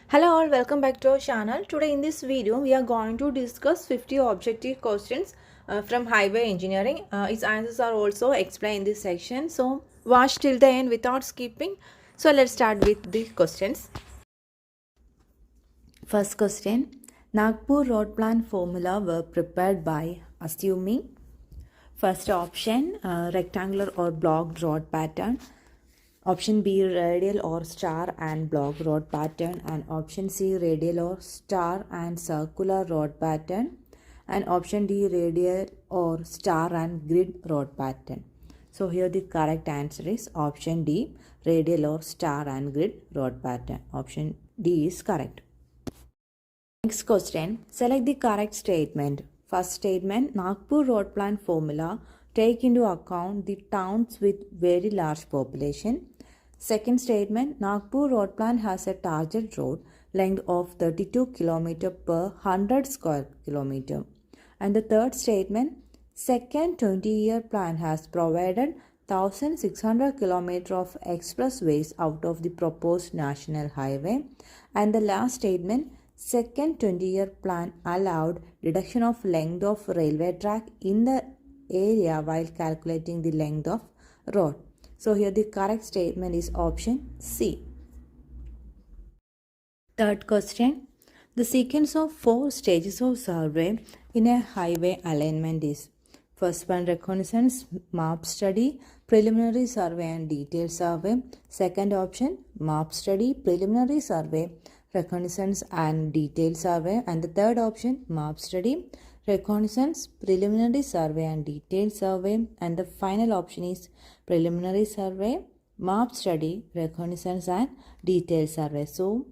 Hello all, welcome back to our channel. Today in this video we are going to discuss 50 objective questions from highway engineering. Its answers are also explained in this section. So watch till the end without skipping. So let's start with the questions. First question. Nagpur road plan formula were prepared by assuming first option rectangular or blocked road pattern. Option B radial or star and block road pattern, and option C radial or star and circular road pattern, and option D radial or star and grid road pattern. So here the correct answer is option D radial or star and grid road pattern. Option D is correct. Next question, select the correct statement. First statement, Nagpur road plan formula take into account the towns with very large population. Second statement, Nagpur road plan has a target road length of 32 km per 100 square kilometer. And the third statement, second 20-year plan has provided 1,600 km of expressways out of the proposed national highway. And the last statement, second 20-year plan allowed reduction of length of railway track in the area while calculating the length of road. So here the correct statement is option C. Third question. The sequence of 4 stages of survey in a highway alignment is: first one, reconnaissance, map study, preliminary survey and detailed survey. Second option, map study, preliminary survey, reconnaissance and detailed survey. And the third option, map study, reconnaissance, preliminary survey and detailed survey. And the final option is preliminary survey, map study, reconnaissance and detailed survey. So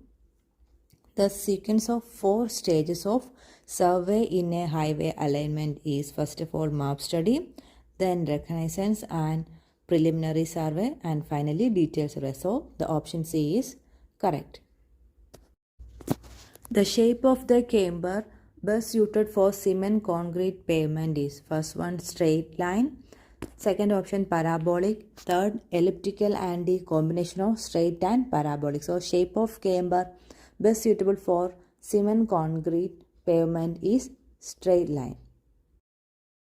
the sequence of 4 stages of survey in a highway alignment is first of all map study, then reconnaissance and preliminary survey, and finally detailed survey. So the option C is correct. The shape of the camber best suited for cement concrete pavement is: first one, straight line, second option, parabolic, third, elliptical, and the combination of straight and parabolic. So shape of camber best suitable for cement concrete pavement is straight line.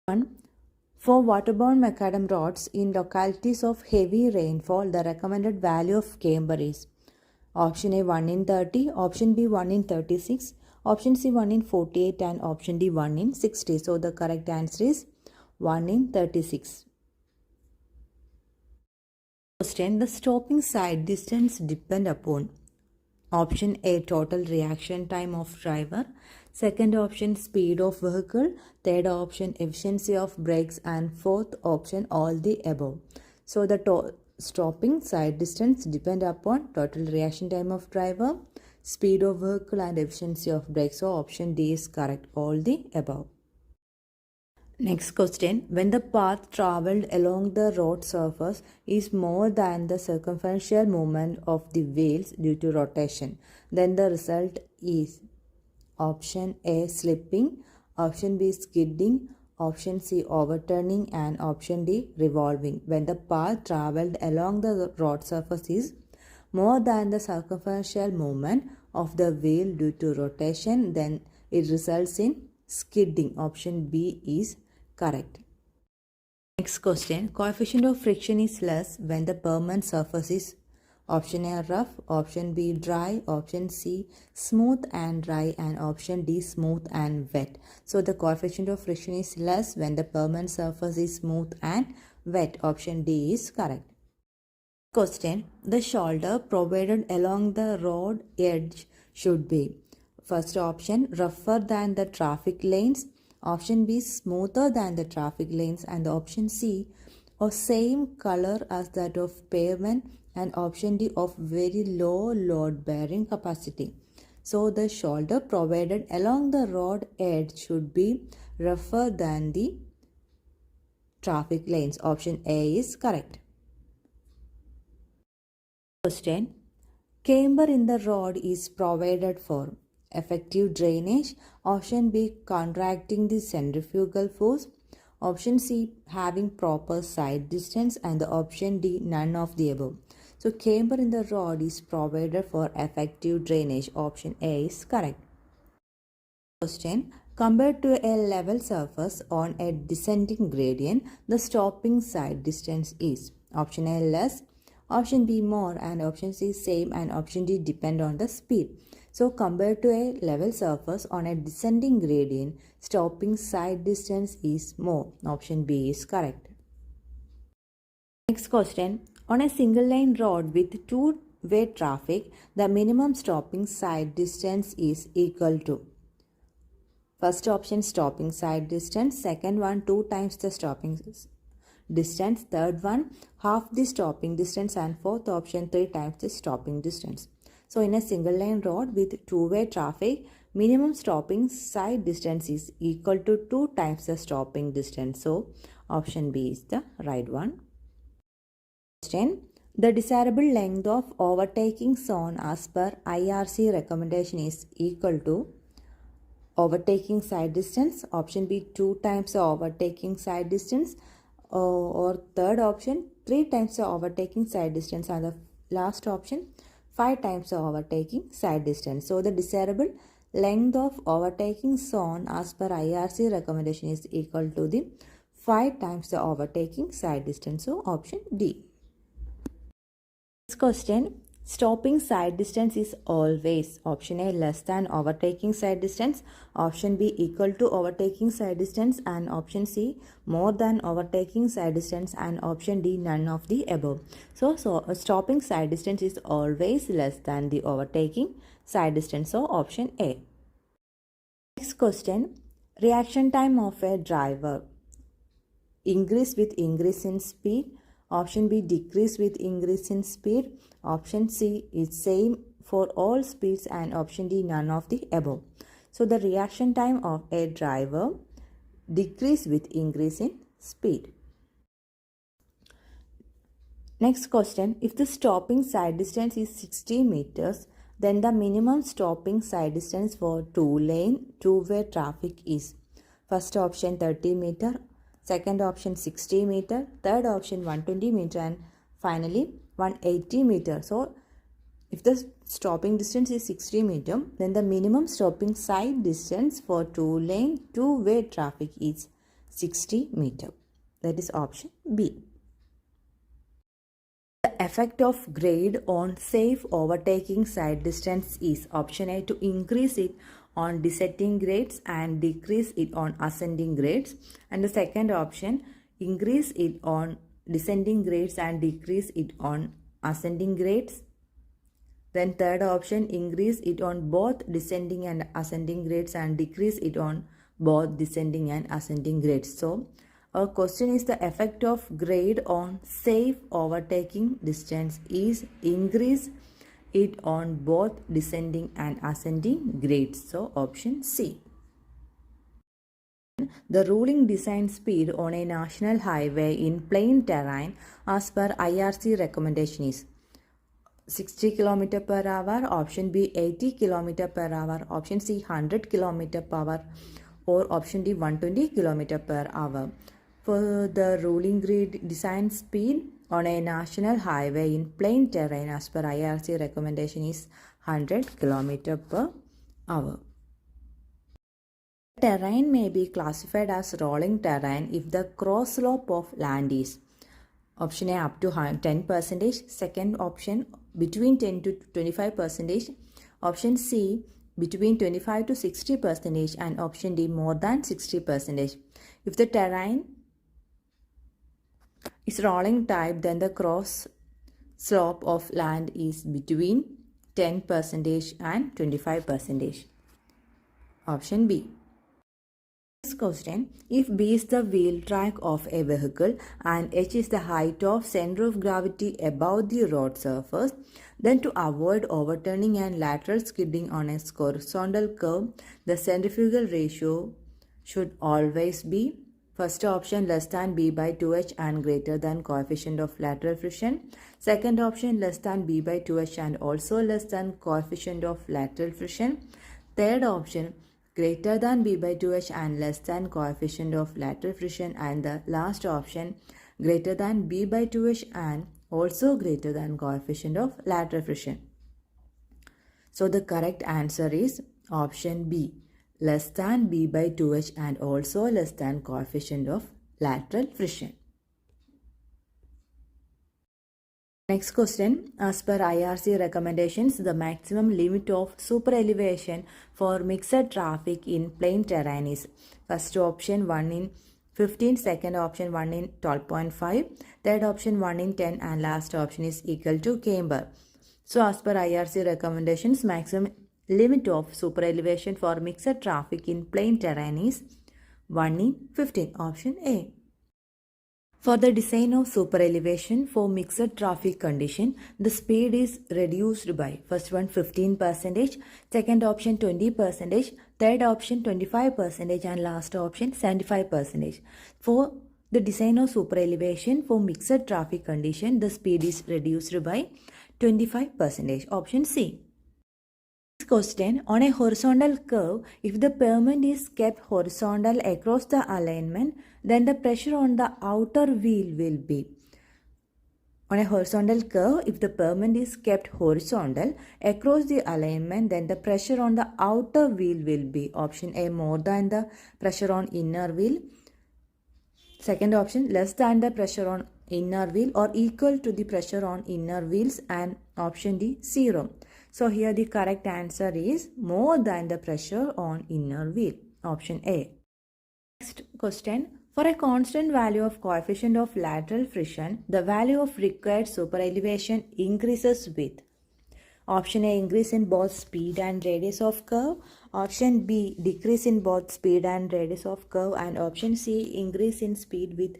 1. For waterborne macadam roads in localities of heavy rainfall, the recommended value of camber is: option A 1 in 30, option B 1 in 36, option C 1 in 48, and option D 1 in 60. So the correct answer is 1 in 36. Question, the stopping side distance depend upon: option A total reaction time of driver, second option speed of vehicle, third option efficiency of brakes, and fourth option all the above. So the stopping side distance depend upon total reaction time of driver, speed of vehicle, and efficiency of brakes. So option D is correct, all the above. Next question, when the path traveled along the road surface is more than the circumferential movement of the wheels due to rotation, then the result is: option A slipping, option B skidding, option C overturning, and option D revolving. When the path traveled along the road surface is more than the circumferential movement of the wheel due to rotation, then it results in skidding. Option B is correct. Next question, coefficient of friction is less when the pavement surface is: option A rough, option B dry, option C smooth and dry, and option D smooth and wet. So the coefficient of friction is less when the pavement surface is smooth and wet. Option D is correct. Question, the shoulder provided along the road edge should be: first option rougher than the traffic lanes, option B smoother than the traffic lanes, and option C of same color as that of pavement, and option D of very low load bearing capacity. So the shoulder provided along the road edge should be rougher than the traffic lanes. Option A is correct. Question, camber in the road is provided for: effective drainage, option B contracting the centrifugal force, option C having proper side distance, and the option D none of the above. So camber in the rod is provided for effective drainage. Option A is correct. Question. Compared to a level surface on a descending gradient, the stopping side distance is option A less, option B more, and option C same, and option D depend on the speed. So compared to a level surface on a descending gradient, stopping side distance is more. Option B is correct. Next question. On a single lane road with two-way traffic, the minimum stopping side distance is equal to. First option stopping side distance, second one 2 times the stopping distance, third one half the stopping distance, and fourth option 3 times the stopping distance. So in a single lane road with two-way traffic, minimum stopping side distance is equal to 2 times the stopping distance. So option B is the right one. Question. The desirable length of overtaking zone as per IRC recommendation is equal to overtaking side distance, option B 2 times the overtaking side distance, or third option 3 times the overtaking side distance, and the last option 5 times the overtaking side distance. So the desirable length of overtaking zone as per IRC recommendation is equal to the 5 times the overtaking side distance. So option D. Next question. Stopping side distance is always option A less than overtaking side distance, option B equal to overtaking side distance, and option C more than overtaking side distance, and option D none of the above. So stopping side distance is always less than the overtaking side distance. So option A. Next question. Reaction time of a driver increase with increase in speed, option B decrease with increase in speed, option C is same for all speeds, and option D none of the above. So the reaction time of a driver decrease with increase in speed. Next question. If the stopping side distance is 60 meters, then the minimum stopping side distance for two-way traffic is first option 30 meter, second option 60 meter, third option 120 meter, and finally 180 meter. So if the stopping distance is 60 meter, then the minimum stopping side distance for two-way traffic is 60 meter. That is option B. The effect of grade on safe overtaking side distance is option A to increase it on descending grades and decrease it on ascending grades, and the second option increase it on descending grades and decrease it on ascending grades. Then third option increase it on both descending and ascending grades and decrease it on both descending and ascending grades. So our question is the effect of grade on safe overtaking distance is increase it on both descending and ascending grades. So option C. The ruling design speed on a national highway in plain terrain as per IRC recommendation is 60 km per hour, option B 80 km per hour, option C 100 km per hour, or option D 120 km per hour. For the ruling grid design speed on a national highway in plain terrain as per IRC recommendation is 100 km per hour. Terrain may be classified as rolling terrain if the cross slope of land is option A up to 10%, second option between 10 to 25%, option C between 25 to 60%, and option D more than 60%. If the terrain is rolling type, then the cross slope of land is between 10% and 25%. Option B. Next question. If B is the wheel track of a vehicle and H is the height of center of gravity above the road surface, then to avoid overturning and lateral skidding on a horizontal curve, the centrifugal ratio should always be first option less than B by 2H and greater than coefficient of lateral friction. Second option less than B by 2H and also less than coefficient of lateral friction. Third option greater than B by 2H and less than coefficient of lateral friction. And the last option greater than B by 2H and also greater than coefficient of lateral friction. So the correct answer is option B, less than B by 2H and also less than coefficient of lateral friction. Next question, as per IRC recommendations, the maximum limit of super elevation for mixed traffic in plain terrain is first option 1 in 15, second option 1 in 12.5, third option 1 in 10 and last option is equal to camber. So as per IRC recommendations, maximum limit of super elevation for mixed traffic in plain terrain is 1 in 15, option A. For the design of super elevation for mixed traffic condition, the speed is reduced by first one 15%, second option 20%, third option 25% and last option 75%. For the design of super elevation for mixed traffic condition, the speed is reduced by 25%, option C. Question, on a horizontal curve, if the pavement is kept horizontal across the alignment, then the pressure on the outer wheel will be. On a horizontal curve, if the pavement is kept horizontal across the alignment, then the pressure on the outer wheel will be option A, more than the pressure on inner wheel. Second option, less than the pressure on inner wheel or equal to the pressure on inner wheels, and option D, 0. So here the correct answer is more than the pressure on inner wheel, option A. Next question, for a constant value of coefficient of lateral friction, the value of required super elevation increases with option A, increase in both speed and radius of curve, option B, decrease in both speed and radius of curve, and option C, increase in speed with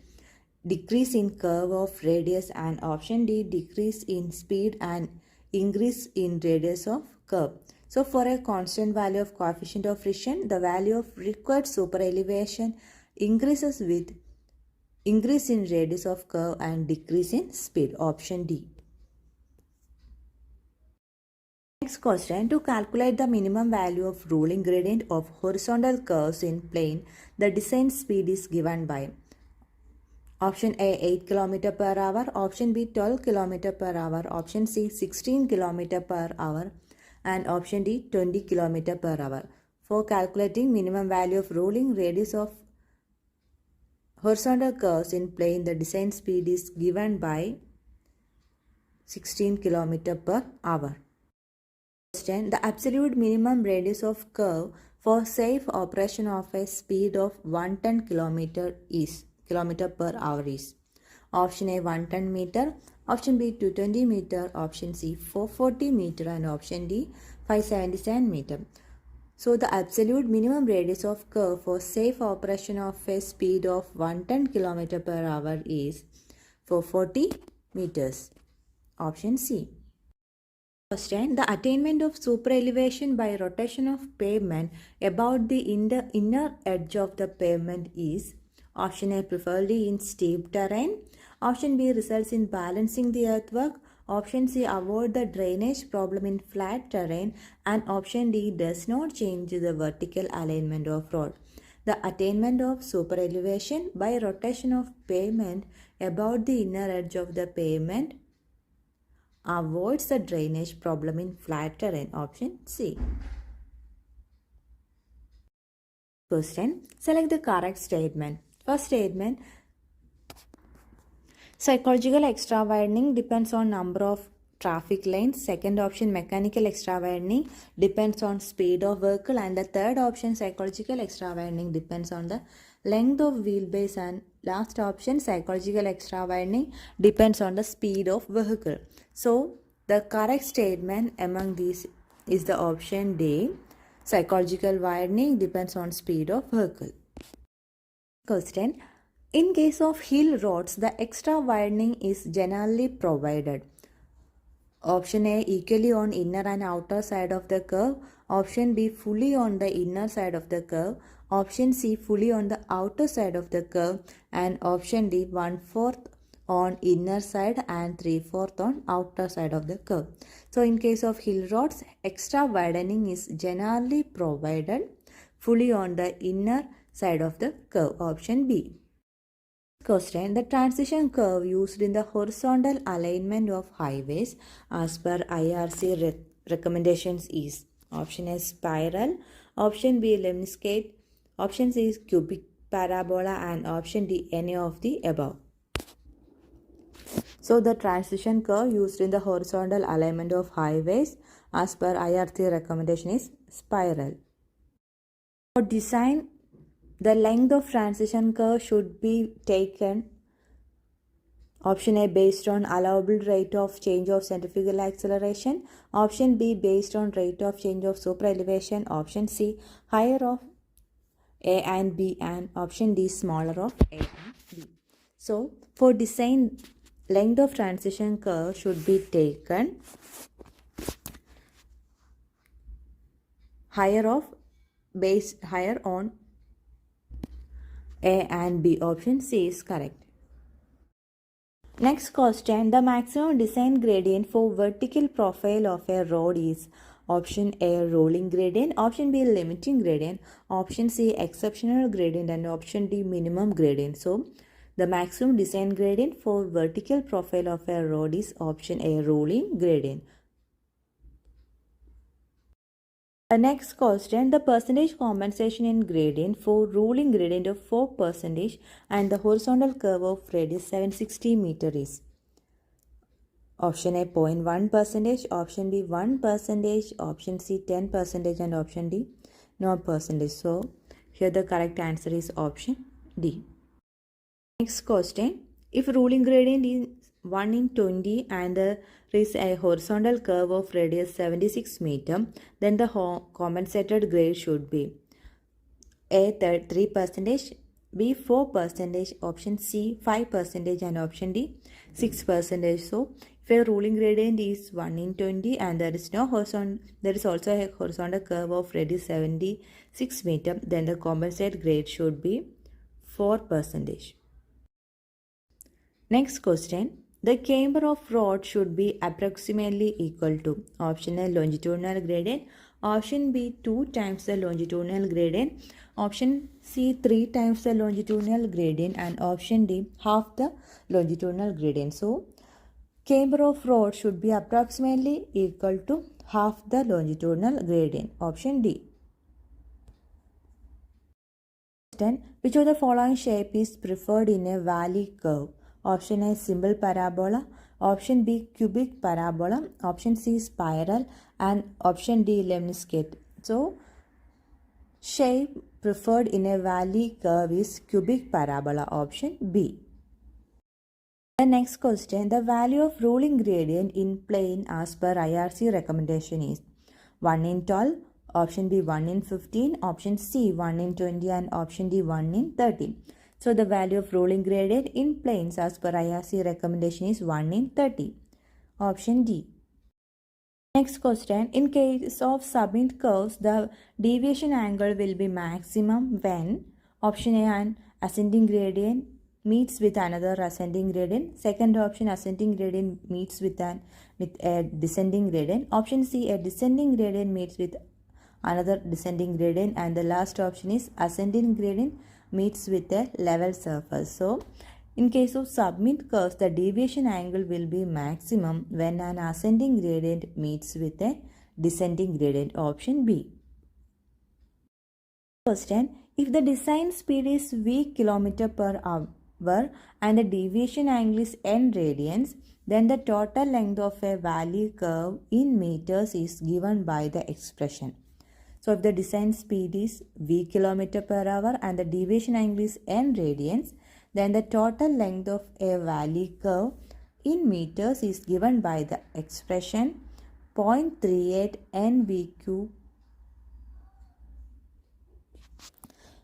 decrease in curve of radius, and option D, decrease in speed and increase in radius of curve. So for a constant value of coefficient of friction, the value of required super elevation increases with increase in radius of curve and decrease in speed, option D. Next question, to calculate the minimum value of ruling gradient of horizontal curves in plane, the design speed is given by option A, 8 km per hour, option B, 12 km per hour, option C, 16 km per hour, and option D, 20 km per hour. For calculating minimum value of ruling radius of horizontal curves in plane, the design speed is given by 16 km per hour. Question, the absolute minimum radius of curve for safe operation of a speed of 110 km per hour is option A, 110 meter, option B, 220 meter, option C, 440 meter, and option D, 577 meter. So the absolute minimum radius of curve for safe operation of a speed of 110 km per hour is 440 meters, option C. Question, the attainment of super elevation by rotation of pavement about the inner edge of the pavement is option A, preferably in steep terrain, option B, results in balancing the earthwork, option C, avoid the drainage problem in flat terrain, and option D, does not change the vertical alignment of road. The attainment of super elevation by rotation of pavement about the inner edge of the pavement avoids the drainage problem in flat terrain, option C. Question, select the correct statement. First statement, psychological extra widening depends on number of traffic lanes. Second option, mechanical extra widening depends on speed of vehicle, and the third option, psychological extra widening depends on the length of wheelbase, and last option, psychological extra widening depends on the speed of vehicle. So the correct statement among these is the option D, psychological widening depends on speed of vehicle. Question, in case of hill roads, the extra widening is generally provided. Option A, equally on inner and outer side of the curve, option B, fully on the inner side of the curve, option C, fully on the outer side of the curve, and option D, 1/4 on inner side and 3/4 on outer side of the curve. So in case of hill roads, extra widening is generally provided fully on the inner side of the curve, option B. Question. The transition curve used in the horizontal alignment of highways as per IRC recommendations is option A spiral, option B lemniscate, option C is cubic parabola, and option D any of the above. So the transition curve used in the horizontal alignment of highways as per IRC recommendation is spiral. For design, the length of transition curve should be taken option A based on allowable rate of change of centrifugal acceleration, option B based on rate of change of super elevation, option C higher of A and B, and option D smaller of A and B. So for design, length of transition curve should be taken higher on A and B. Option C is correct. Next question. The maximum design gradient for vertical profile of a road is option A rolling gradient, option B limiting gradient, option C exceptional gradient, and option D minimum gradient. So the maximum design gradient for vertical profile of a road is option A rolling gradient. The next question, the percentage compensation in gradient for rolling gradient of 4% and the horizontal curve of radius 760 meter is option A 0.1%, option B 1%, option C 10%, and option D no percentage. So here the correct answer is option D. Next question, if rolling gradient is 1 in 20 and there is a horizontal curve of radius 76 meter, then the compensated grade should be A 3%, B 4%, option C 5%, and option D 6%. So if a rolling gradient is 1 in 20 and there is also a horizontal curve of radius 76 meter, then the compensated grade should be 4%. Next question. The camber of rod should be approximately equal to option A longitudinal gradient, option B 2 times the longitudinal gradient, option C 3 times the longitudinal gradient, and option D half the longitudinal gradient. So camber of rod should be approximately equal to half the longitudinal gradient. Option D. Which of the following shape is preferred in a valley curve? Option A simple parabola, option B cubic parabola, option C spiral, and option D lemniscate. So shape preferred in a valley curve is cubic parabola, option B. The next question, the value of rolling gradient in plane as per IRC recommendation is 1 in 12, option B 1 in 15, option C 1 in 20, and option D 1 in 30. So the value of rolling gradient in planes as per IRC recommendation is 1 in 30. Option D. Next question. In case of summit curves, the deviation angle will be maximum when option A an ascending gradient meets with another ascending gradient. Second option, ascending gradient meets with a descending gradient. Option C, a descending gradient meets with another descending gradient. And the last option is ascending gradient meets with a level surface. So in case of summit curves, the deviation angle will be maximum when an ascending gradient meets with a descending gradient. Option B. Question. If the design speed is v km per hour and the deviation angle is n radians, then the total length of a valley curve in meters is given by the expression. So if the design speed is v km per hour and the deviation angle is n radians, then the total length of a valley curve in meters is given by the expression 0.38 NVQ.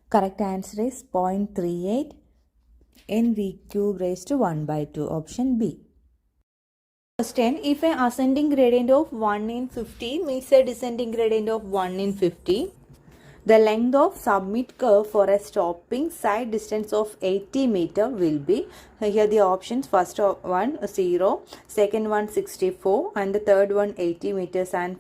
Correct answer is 0.38 NV³ raised to 1 by 2. Option B. Question. If an ascending gradient of 1 in 50 meets a descending gradient of 1 in 50, the length of summit curve for a stopping side distance of 80 meter will be, here the options, first one 0, second one 64, and the third one 80 meters, and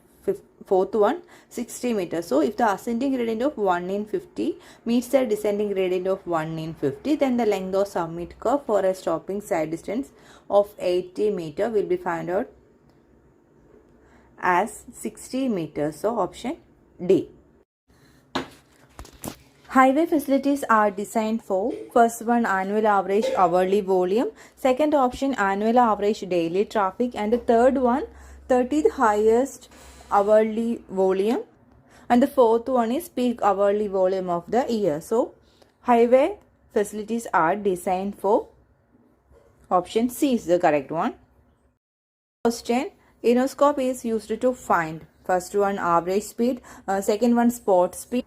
fourth one 60 meters. So if the ascending gradient of 1 in 50 meets the descending gradient of 1 in 50, then the length of summit curve for a stopping side distance of 80 meter will be found out as 60 meters. So option D. Highway facilities are designed for first one annual average hourly volume, second option annual average daily traffic, and the third one 30th highest hourly volume, and the fourth one is peak hourly volume of the year. So highway facilities are designed for option C is the correct one. Question: Inoscope is used to find first one average speed, second one spot speed,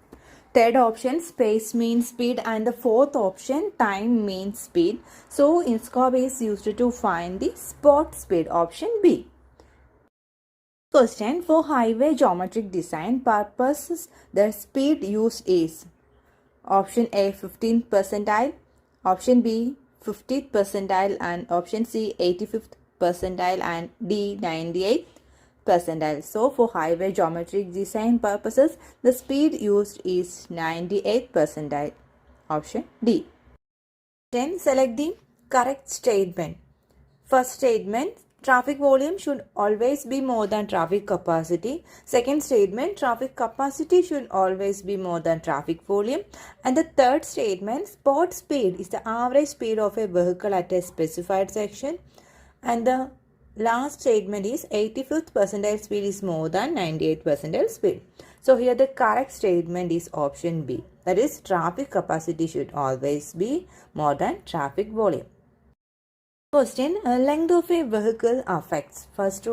third option space mean speed, and the fourth option time mean speed. So Inoscope is used to find the spot speed, option B. Question: for highway geometric design purposes, the speed used is option A 15th percentile, option B 50th percentile, and option C 85th percentile, and D 98th percentile. So for highway geometric design purposes, the speed used is 98th percentile, option D. Then select the correct statement. First statement: traffic volume should always be more than traffic capacity. Second statement: traffic capacity should always be more than traffic volume. And the third statement: spot speed is the average speed of a vehicle at a specified section. And the last statement is 85th percentile speed is more than 98th percentile speed. So here the correct statement is option B. That is, traffic capacity should always be more than traffic volume. Question: length of a vehicle affects first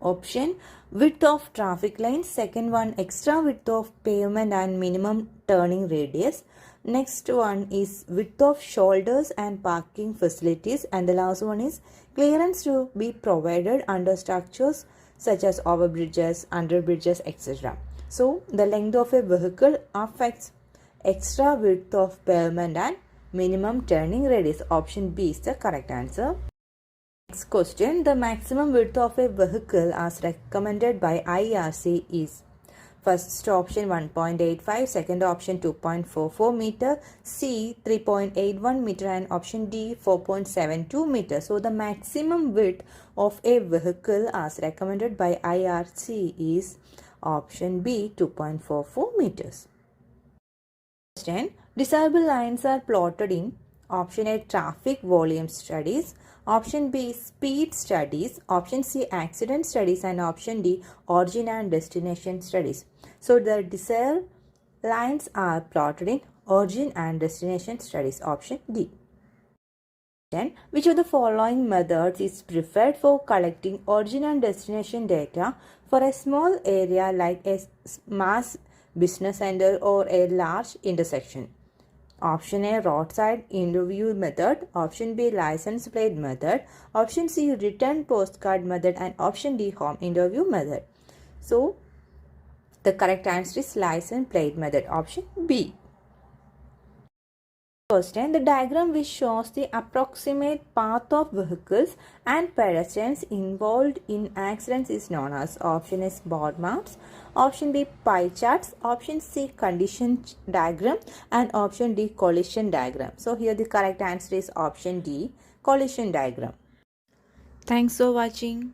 option width of traffic lanes, second one extra width of pavement and minimum turning radius, next one is width of shoulders and parking facilities, and the last one is clearance to be provided under structures such as overbridges, underbridges, etc. So the length of a vehicle affects extra width of pavement and minimum turning radius. Option B is the correct answer. Next question: the maximum width of a vehicle as recommended by IRC is first option 1.85, second option 2.44 meter, C 3.81 meter, and option D 4.72 meter. So the maximum width of a vehicle as recommended by IRC is option B 2.44 meters. Question: disabled lines are plotted in option A traffic volume studies, option B speed studies, option C accident studies, and option D origin and destination studies. So the disabled lines are plotted in origin and destination studies, option D. Then, which of the following methods is preferred for collecting origin and destination data for a small area like a mass business center or a large intersection? Option A roadside interview method, option B license plate method, option C written postcard method, and option D home interview method. So the correct answer is license plate method, option B. Question: the diagram which shows the approximate path of vehicles and pedestrians involved in accidents is known as option A board maps, option B pie charts, option C condition diagram, and option D collision diagram. So here the correct answer is option D collision diagram. Thanks for watching.